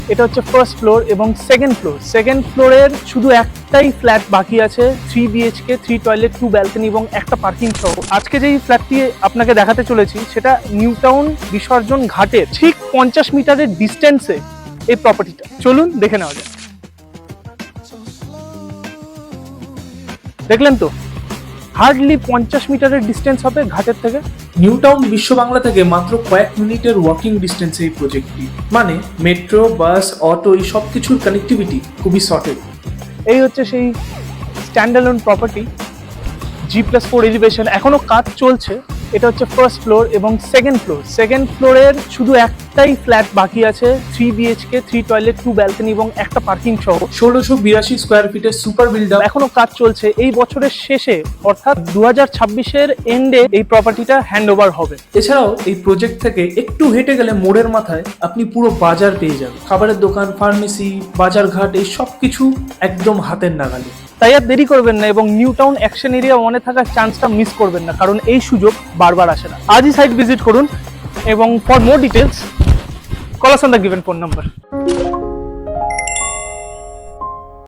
এটা হচ্ছে first floor এবং সেকেন্ড ফ্লোরের শুধু একটাই ফ্ল্যাট বাকি আছে, 3 BHK, 3 টয়লেট, 2 ব্যালকনি এবং একটা পার্কিং সহ। আজকে যেই ফ্ল্যাটটি আপনাকে দেখাতে চলেছি সেটা নিউ টাউন বিসর্জন ঘাটের ঠিক 50 মিটারের ডিস্টেন্সে এই প্রপার্টিটা। চলুন দেখে নেওয়া যাক। দেখলেন তো, হার্ডলি 50 মিটারের ডিস্টেন্স হবে ঘাটের থেকে। নিউ টাউন বিশ্ব বাংলা থেকে মাত্র কয়েক মিনিটের ওয়াকিং ডিস্টেন্সে এই প্রজেক্টটি, মানে মেট্রো, বাস, অটো এই সব কিছুর কানেক্টিভিটি খুবই শর্টেড। এই হচ্ছে সেই স্ট্যান্ডালোন প্রপার্টি, G+4 এলিভেশন, এখনো কাজ চলছে। এটা হচ্ছে ফার্স্ট ফ্লোর এবং সেকেন্ড ফ্লোরের শুধু একটাই ফ্ল্যাট বাকি আছে, 3 BHK, 3 টয়লেট, 2 ব্যালকনি এবং একটা পার্কিং সহ। 1682 স্কোয়ার ফিটের সুপার বিল্ড আপ। এখনো কাজ চলছে। এই বছরের শেষে অর্থাৎ 2026-এর এন্ডে এই প্রপার্টিটা হ্যান্ড ওভার হবে। এছাড়াও এই প্রজেক্ট থেকে একটু হেঁটে গেলে মোড়ের মাথায় আপনি পুরো বাজার পেয়ে যাবেন। খাবারের দোকান, ফার্মেসি, বাজার ঘাট এই সব কিছু একদম হাতের নাগালে। তাই আর দেরি করবেন না এবং নিউ টাউন অ্যাকশন এরিয়া 1-এ থাকার চান্সটা মিস করবেন না, কারণ এই সুযোগ বারবার আসে না। আজই সাইট ভিজিট করুন এবং for more details call us on the given phone number.